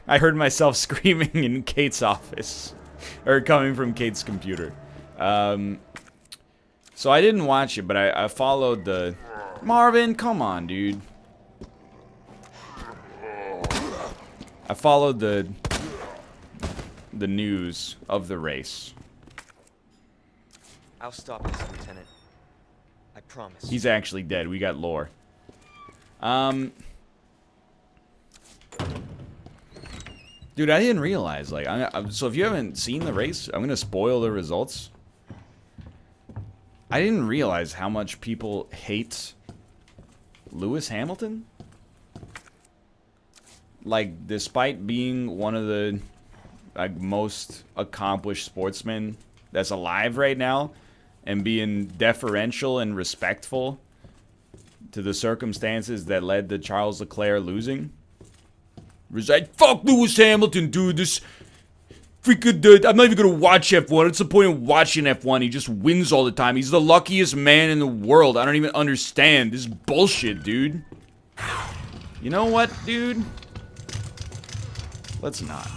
I heard myself screaming in Kate's office. Or coming from Kate's computer. So I didn't watch it, but I followed the... Marvin, come on, dude. I followed the news of the race. I'll stop this, Lieutenant. I promise. He's actually dead. We got lore. Dude, I didn't realize, like, so if you haven't seen the race, I'm gonna spoil the results. I didn't realize how much people hate Lewis Hamilton. Like, despite being one of the, like, most accomplished sportsmen that's alive right now, and being deferential and respectful to the circumstances that led to Charles Leclerc losing. Was like, fuck Lewis Hamilton, dude. This freaking I'm not even gonna watch F1. What's the point of watching F1? He just wins all the time. He's the luckiest man in the world. I don't even understand. This is bullshit, dude. You know what, dude? Let's not.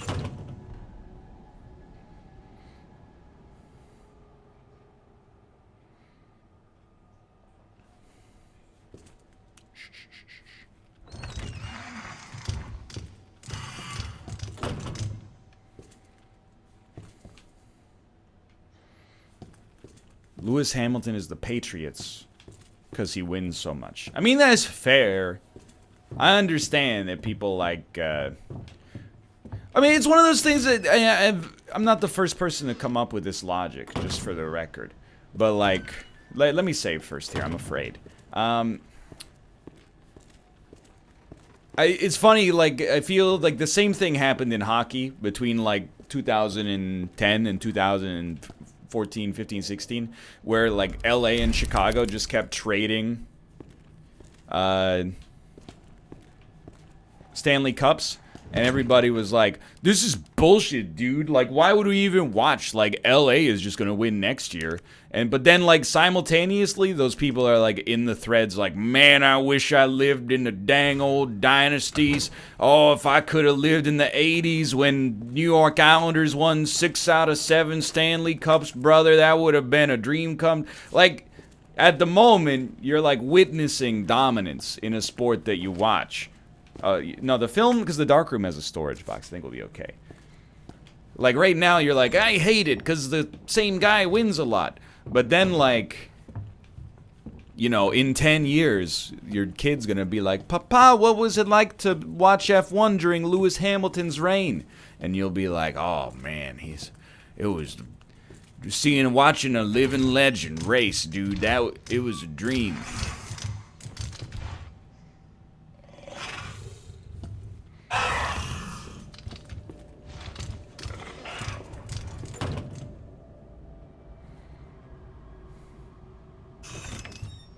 Lewis Hamilton is the Patriots because he wins so much. I mean, that's fair. I understand that people like... I mean, it's one of those things that... I'm not the first person to come up with this logic, just for the record. But, like... Let me save first here, I'm afraid. It's funny, like, I feel like the same thing happened in hockey between, like, 2010 and 2014, 15, 16, where, like, LA and Chicago just kept trading Stanley Cups, and everybody was like, this is bullshit, dude. Like, why would we even watch? Like, LA is just gonna win next year. But then, like, simultaneously, those people are, like, in the threads, like, man, I wish I lived in the dang old dynasties. Oh, if I could have lived in the 80s when New York Islanders won 6 out of 7 Stanley Cups, brother, that would have been a dream come. Like, at the moment, you're, like, witnessing dominance in a sport that you watch. No, the film, because the darkroom has a storage box, I think will be okay. Like, right now, you're like, I hate it, because the same guy wins a lot. But then, like, you know, in 10 years, your kid's gonna be like, Papa, what was it like to watch F1 during Lewis Hamilton's reign? And you'll be like, oh, man, it was, watching a living legend race, dude, it was a dream.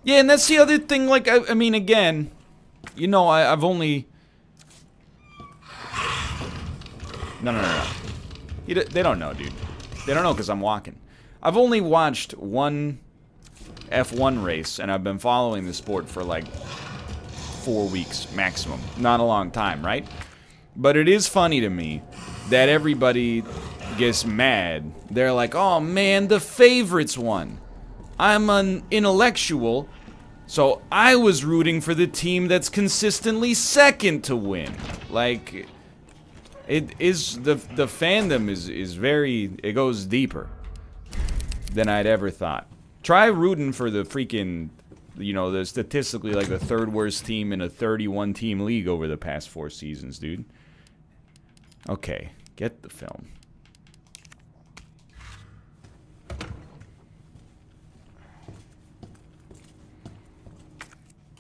Yeah, and that's the other thing, like, I mean, again, you know, I've only... No. They don't know, dude. They don't know because I'm walking. I've only watched one F1 race, and I've been following the sport for, like, 4 weeks maximum. Not a long time, right? But it is funny to me that everybody gets mad. They're like, oh, man, the favorites won. I'm an intellectual, so I was rooting for the team that's consistently second to win. Like, it is, the fandom is very, it goes deeper than I'd ever thought. Try rooting for the freaking, you know, the statistically, like, the third worst team in a 31 team league over the past 4 seasons, dude. Okay, get the film.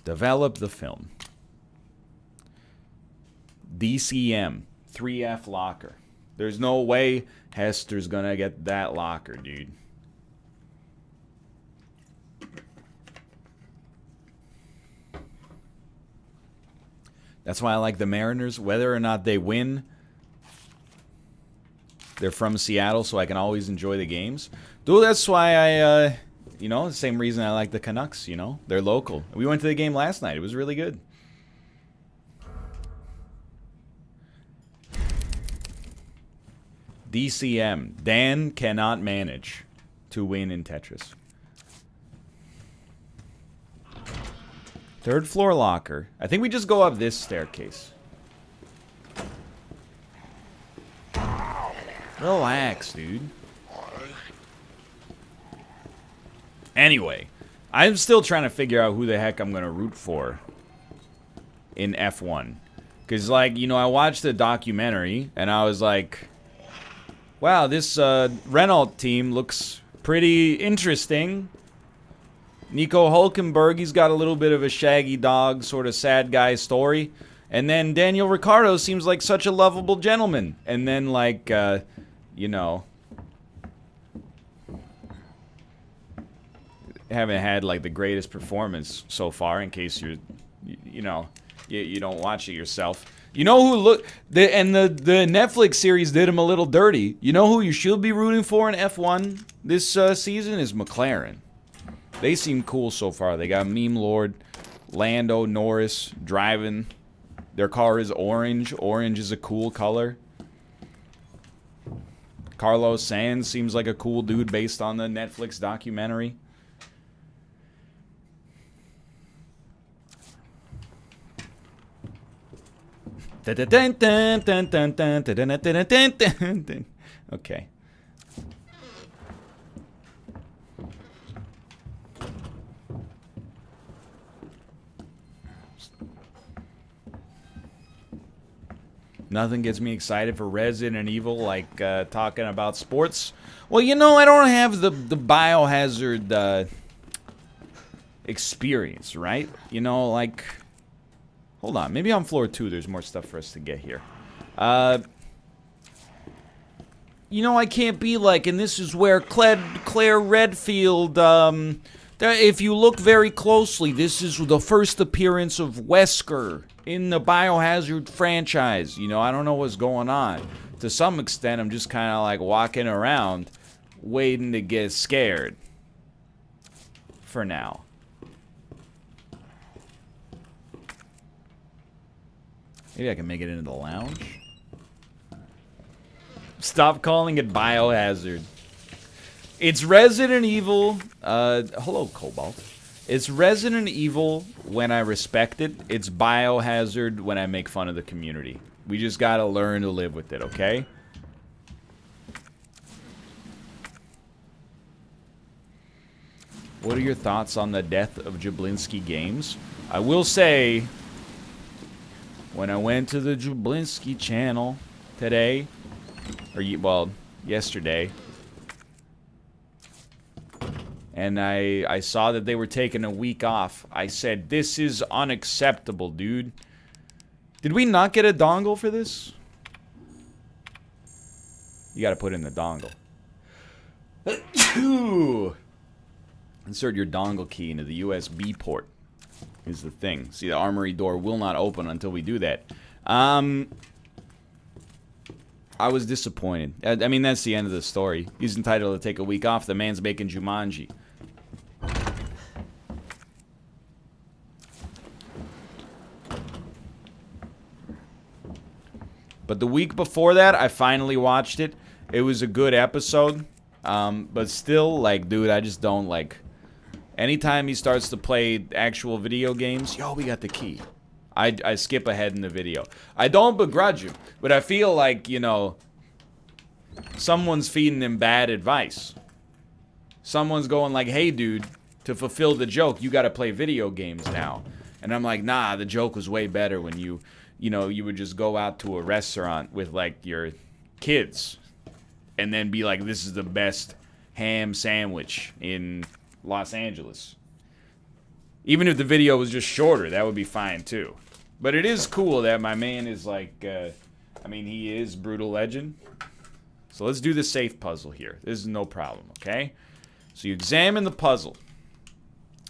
Develop the film. DCM. 3F locker. There's no way Hester's gonna get that locker, dude. That's why I like the Mariners. Whether or not they win, they're from Seattle, so I can always enjoy the games. Dude, that's why I, you know, the same reason I like the Canucks, you know? They're local. We went to the game last night. It was really good. DCM. Dan cannot manage to win in Tetris. Third floor locker. I think we just go up this staircase. Relax, dude. Anyway, I'm still trying to figure out who the heck I'm going to root for in F1. Because, like, you know, I watched the documentary, and I was like, wow, this Renault team looks pretty interesting. Nico Hulkenberg, he's got a little bit of a shaggy dog, sort of sad guy story. And then Daniel Ricciardo seems like such a lovable gentleman. And then, like, you know, haven't had, like, the greatest performance so far, in case you're, you know, you don't watch it yourself. You know who the Netflix series did him a little dirty. You know who you should be rooting for in F1 this season is McLaren. They seem cool so far. They got Meme Lord, Lando Norris driving. Their car is orange. Orange is a cool color. Carlos Sainz seems like a cool dude based on the Netflix documentary. Okay. Nothing gets me excited for Resident Evil like talking about sports. Well, you know, I don't have the Biohazard experience, right? You know, like... Hold on, maybe on floor 2 there's more stuff for us to get here. You know, I can't be like, and this is where Claire Redfield, if you look very closely, this is the first appearance of Wesker in the Biohazard franchise. You know, I don't know what's going on. To some extent, I'm just kind of like walking around, waiting to get scared. For now. Maybe I can make it into the lounge. Stop calling it Biohazard. It's Resident Evil. Hello, Cobalt. It's Resident Evil when I respect it. It's Biohazard when I make fun of the community. We just gotta learn to live with it, okay? What are your thoughts on the death of Jablinski Games? I will say, when I went to the Jablinski channel today, well, yesterday, and I saw that they were taking a week off, I said, this is unacceptable, dude. Did we not get a dongle for this? You gotta put in the dongle. Insert your dongle key into the USB port is the thing. See, the armory door will not open until we do that. I was disappointed. I mean, that's the end of the story. He's entitled to take a week off. The man's making Jumanji. But the week before that, I finally watched it. It was a good episode. But still, like, dude, I just don't, like... Anytime he starts to play actual video games, yo, we got the key. I skip ahead in the video. I don't begrudge him, but I feel like, you know, someone's feeding him bad advice. Someone's going like, hey, dude, to fulfill the joke, you gotta play video games now. And I'm like, nah, the joke was way better when you know, you would just go out to a restaurant with, like, your kids and then be like, this is the best ham sandwich in Los Angeles. Even if the video was just shorter, that would be fine too. But it is cool that my man is like, I mean, he is Brutal Legend. So let's do the safe puzzle here. This is no problem, okay? So you examine the puzzle.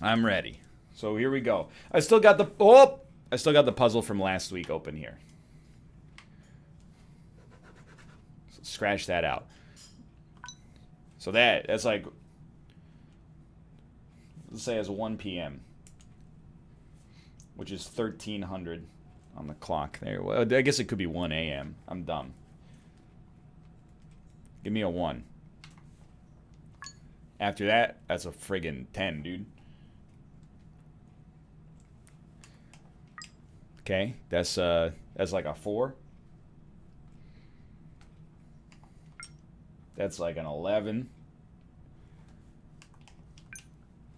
I'm ready. So here we go. I still got the puzzle from last week open here. So scratch that out. So that's like, let's say it's 1 p.m., which is 1300 on the clock there. Well, I guess it could be 1 a.m. I'm dumb. Give me a 1. After that, that's a friggin' 10, dude. Okay, that's like a 4. That's like an 11.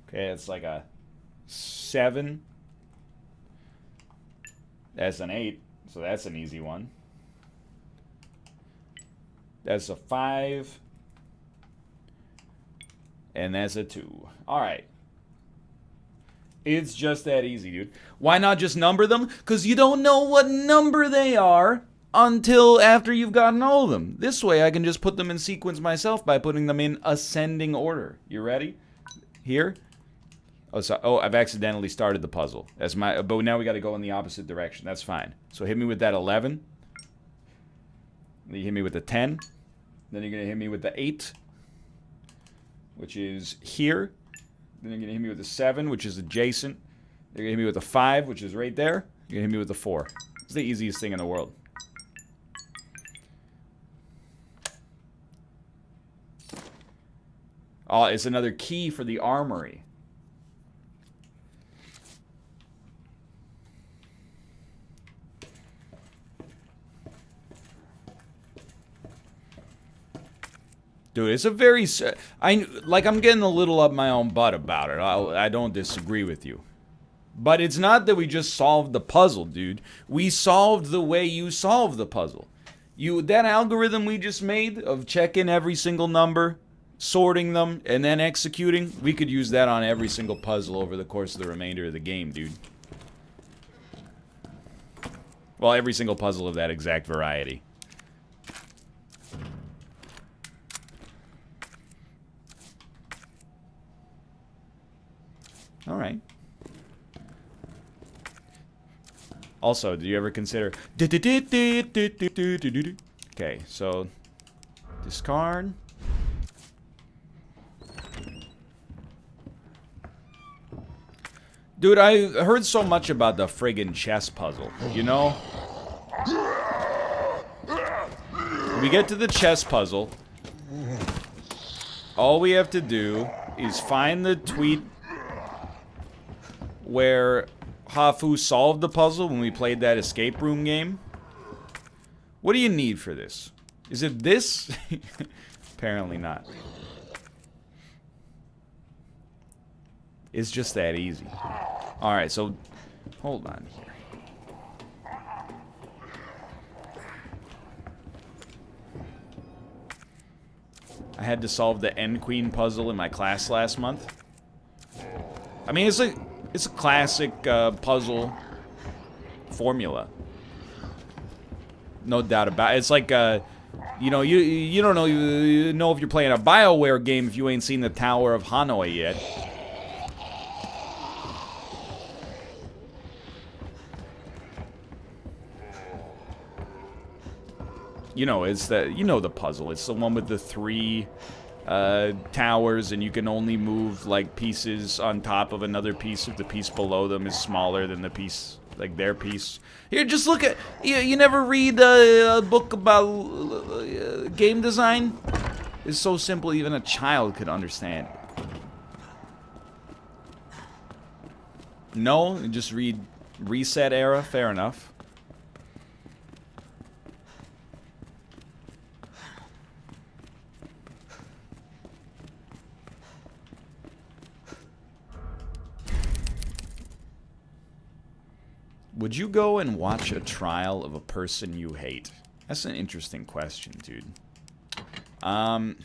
Okay, that's like a 7. That's an 8, so that's an easy one. That's a 5. And that's a 2. Alright. It's just that easy, dude. Why not just number them? Because you don't know what number they are until after you've gotten all of them. This way I can just put them in sequence myself by putting them in ascending order. You ready? Here? Oh, I've accidentally started the puzzle. That's my. But now we got to go in the opposite direction. That's fine. So hit me with that 11. Then you hit me with the 10. Then you're going to hit me with the 8, which is here. Then you're going to hit me with the 7, which is adjacent. Then you're going to hit me with the 5, which is right there. You're going to hit me with the 4. It's the easiest thing in the world. Oh, it's another key for the armory. Dude, it's a very... I'm getting a little up my own butt about it. I don't disagree with you. But it's not that we just solved the puzzle, dude. We solved the way you solve the puzzle. That algorithm we just made of checking every single number, sorting them, and then executing, we could use that on every single puzzle over the course of the remainder of the game, dude. Well, every single puzzle of that exact variety. All right. Also, do you ever consider... Okay, so... discard. Dude, I heard so much about the friggin' chess puzzle, you know? We get to the chess puzzle. All we have to do is find the tweet where Hafu solved the puzzle when we played that escape room game. What do you need for this? Is it this? Apparently not. It's just that easy. Alright, so hold on here. I had to solve the End Queen puzzle in my class last month. I mean, it's a classic puzzle formula. No doubt about it. It's like, you know, you don't know, you know if you're playing a BioWare game if you ain't seen the Tower of Hanoi yet. You know, it's the puzzle. It's the one with the 3 towers, and you can only move like pieces on top of another piece if the piece below them is smaller than the piece, like their piece. Here, just look at you never read a book about game design? It's so simple even a child could understand it. No, you just read Reset Era. Fair enough. Would you go and watch a trial of a person you hate? That's an interesting question, dude. Now I'm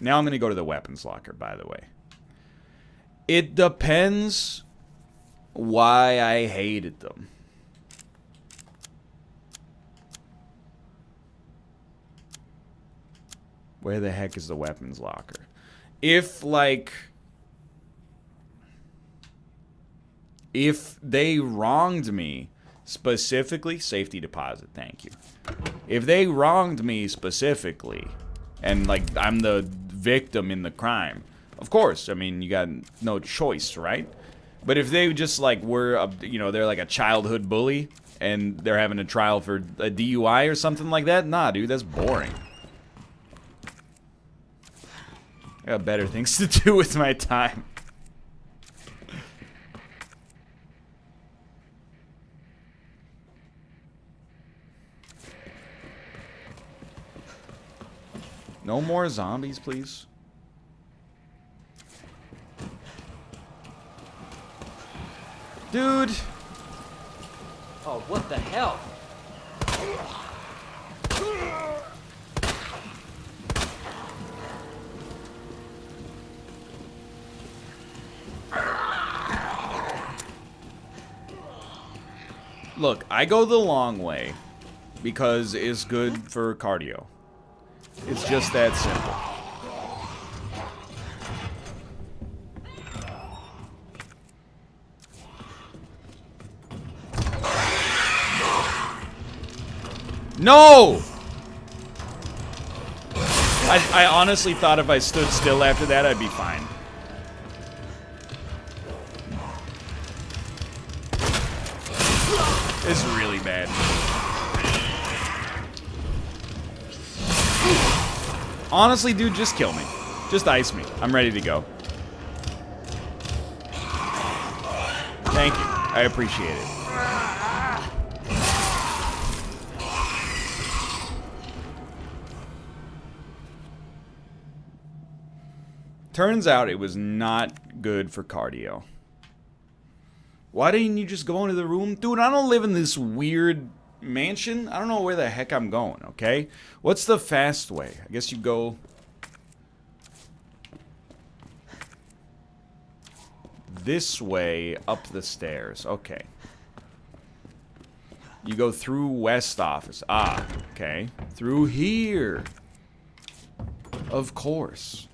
going to go to the weapons locker, by the way. It depends why I hated them. Where the heck is the weapons locker? If, like... if they wronged me specifically, safety deposit, thank you. If they wronged me specifically, and like I'm the victim in the crime, of course, I mean, you got no choice, right? But if they just like were, you know, they're like a childhood bully, and they're having a trial for a DUI or something like that, nah, dude, that's boring. I got better things to do with my time. No more zombies, please. Dude. Oh, what the hell? Look, I go the long way because it's good for cardio. It's just that simple. No! I honestly thought if I stood still after that, I'd be fine. It's really bad. Honestly, dude, just kill me. Just ice me. I'm ready to go. Thank you. I appreciate it. Turns out it was not good for cardio. Why didn't you just go into the room? Dude, I don't live in this weird mansion. I don't know where the heck I'm going, okay? What's the fast way? I guess you go... this way up the stairs. Okay. You go through West Office. Ah, okay. Through here. Of course.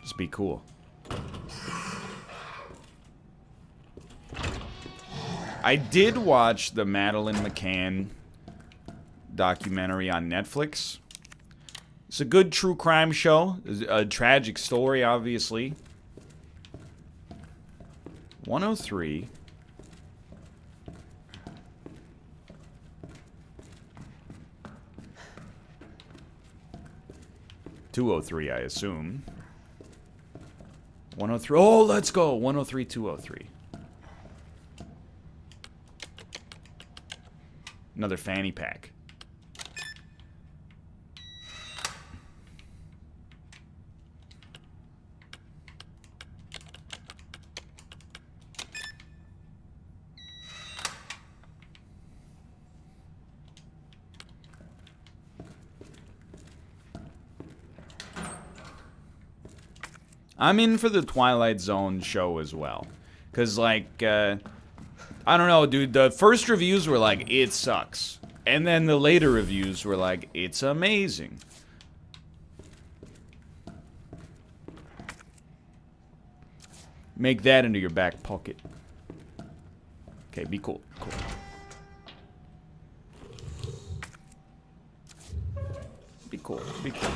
Just be cool. I did watch the Madeline McCann documentary on Netflix. It's a good true crime show. It's a tragic story, obviously. 103. .203, I assume. 103. Oh, let's go. 103, 203. Another fanny pack. I'm in for the Twilight Zone show as well. Because, like, I don't know, dude. The first reviews were like, it sucks. And then the later reviews were like, it's amazing. Make that into your back pocket. Okay, be cool. Cool. Be cool. Be cool.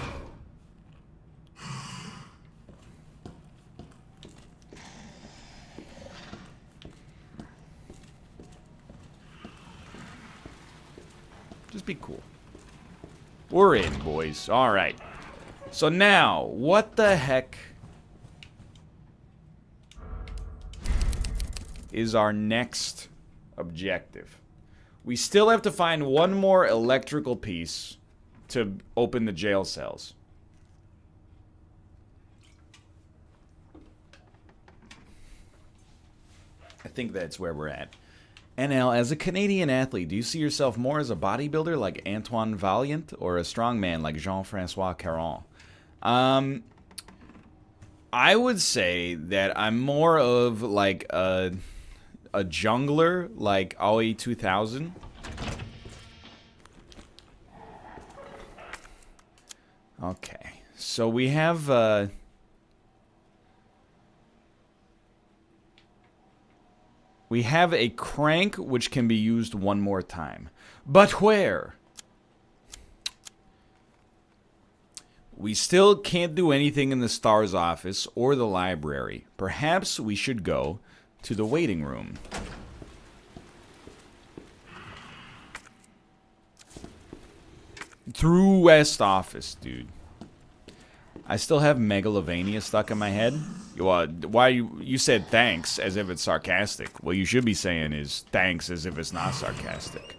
Just be cool. We're in, boys. Alright. So now, what the heck is our next objective? We still have to find one more electrical piece to open the jail cells. I think that's where we're at. NL, as a Canadian athlete, do you see yourself more as a bodybuilder like Antoine Valiant or a strongman like Jean-Francois Caron? I would say that I'm more of like a jungler like Aoi 2000. Okay, so we have we have a crank which can be used one more time. But where? We still can't do anything in the STARS office or the library. Perhaps we should go to the waiting room. Through West Office, dude. I still have Megalovania stuck in my head. Well, why you said thanks as if it's sarcastic. What you should be saying is thanks as if it's not sarcastic.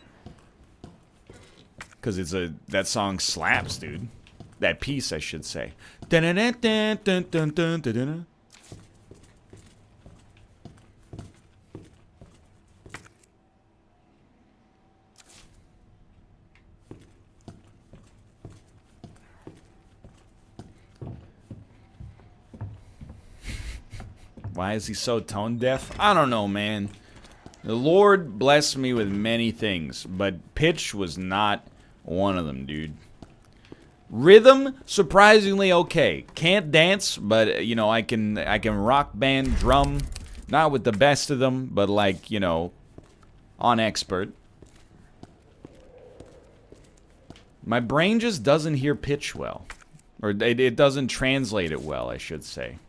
Cause that song slaps, dude. That piece, I should say. Why is he so tone deaf? I don't know, man. The Lord blessed me with many things, but pitch was not one of them, dude. Rhythm, surprisingly okay. Can't dance, but you know, I can rock band, drum. Not with the best of them, but like, you know, on expert. My brain just doesn't hear pitch well. Or it doesn't translate it well, I should say.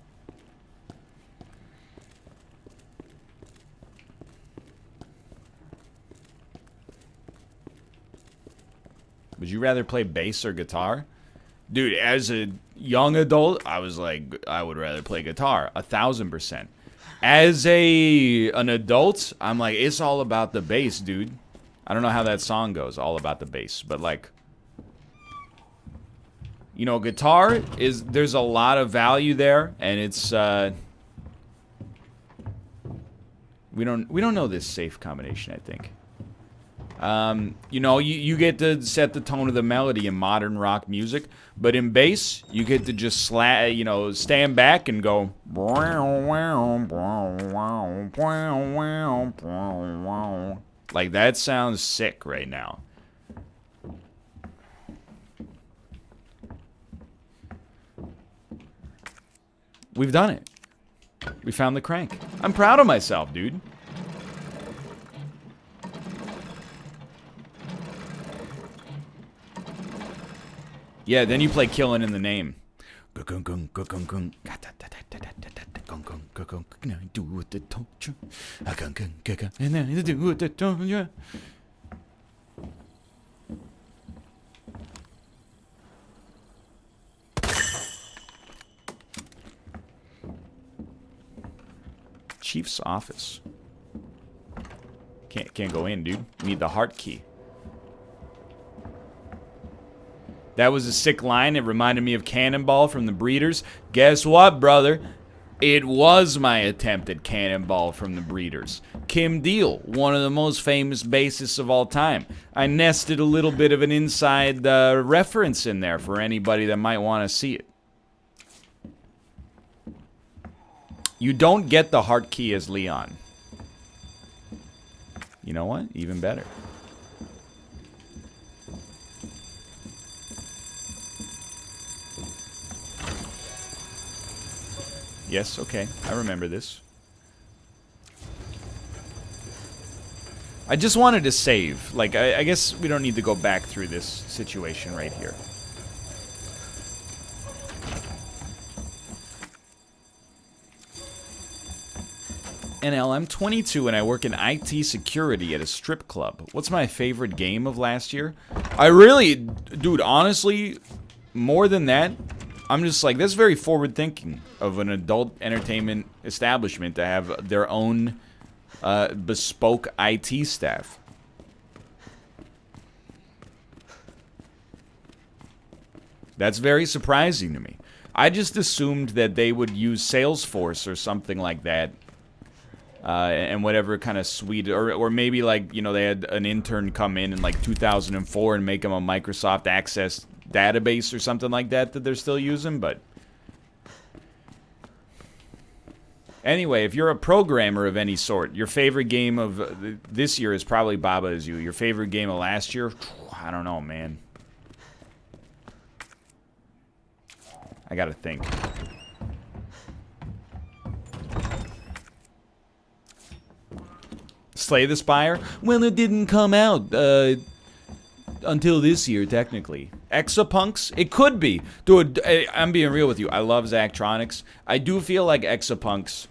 Would you rather play bass or guitar? Dude, as a young adult, I was like, I would rather play guitar, 1000%. As an adult, I'm like, it's all about the bass, dude. I don't know how that song goes, all about the bass, but like, you know, guitar there's a lot of value there, and it's we don't know this safe combination, I think. You know, you get to set the tone of the melody in modern rock music, but in bass, you get to just stand back and go. Like, that sounds sick right now. We've done it. We found the crank. I'm proud of myself, dude. Yeah, then you play Killing in the Name. Chief's office. Can't go in, dude. Need the heart key. That was a sick line. It reminded me of Cannonball from the Breeders. Guess what, brother? It was my attempt at Cannonball from the Breeders. Kim Deal, one of the most famous bassists of all time. I nested a little bit of an inside reference in there for anybody that might want to see it. You don't get the heart key as Leon. You know what? Even better. Yes, okay. I remember this. I just wanted to save. Like, I guess we don't need to go back through this situation right here. NL, I'm 22 and I work in IT security at a strip club. What's my favorite game of last year? Dude, honestly, more than that, I'm just like, that's very forward-thinking of an adult entertainment establishment to have their own bespoke IT staff. That's very surprising to me. I just assumed that they would use Salesforce or something like that, and whatever kind of suite, or maybe like, you know, they had an intern come in like 2004 and make them a Microsoft Access database or something like that they're still using, but anyway, if you're a programmer of any sort, your favorite game of this year is probably Baba Is You. Your favorite game of last year? I don't know, man. I gotta think. Slay the Spire? Well, it didn't come out until this year, technically. Exapunks? It could be. Dude, I'm being real with you. I love Zachtronics. I do feel like Exapunks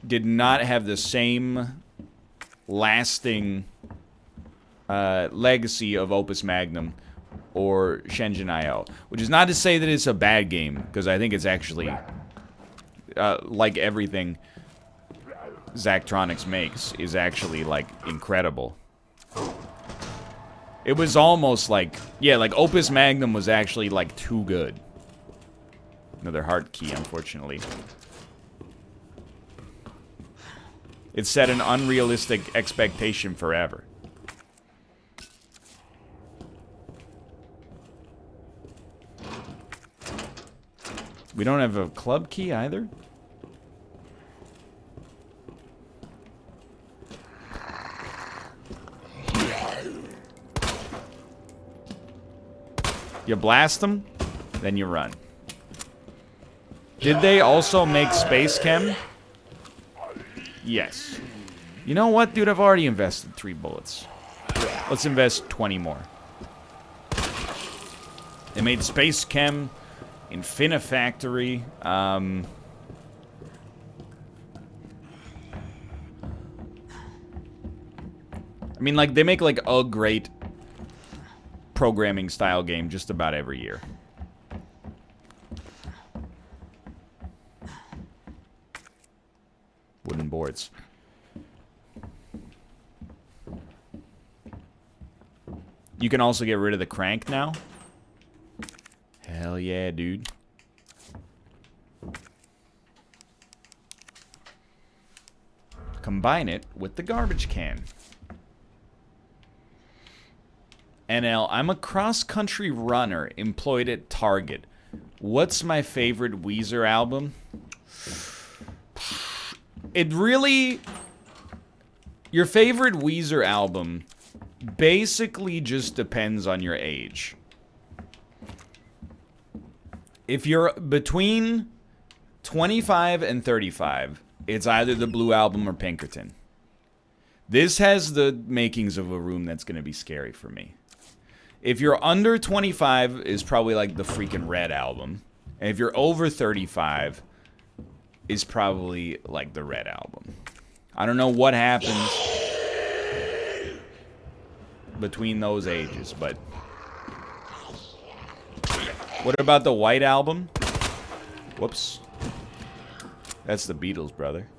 did not have the same lasting legacy of Opus Magnum or Shenzhen IO. Which is not to say that it's a bad game, because I think it's actually, like everything Zachtronics makes, is actually, like, incredible. It was almost like, yeah, like Opus Magnum was actually, like, too good. Another heart key, unfortunately. It set an unrealistic expectation forever. We don't have a club key either? You blast them, then you run. Did they also make Space Chem? Yes. You know what, dude? I've already invested 3 bullets. Let's invest 20 more. They made Space Chem, Infinifactory. I mean, like, they make, like, a great programming style game just about every year. Wooden boards. You can also get rid of the crank now. Hell yeah, dude. Combine it with the garbage can. NL, I'm a cross-country runner employed at Target. What's my favorite Weezer album? It really... Your favorite Weezer album basically just depends on your age. If you're between 25 and 35, it's either the Blue Album or Pinkerton. This has the makings of a room that's going to be scary for me. If you're under 25, is probably like the freaking Red Album. And if you're over 35, is probably like the Red Album. I don't know what happens between those ages, but... What about the White Album? Whoops. That's the Beatles, brother.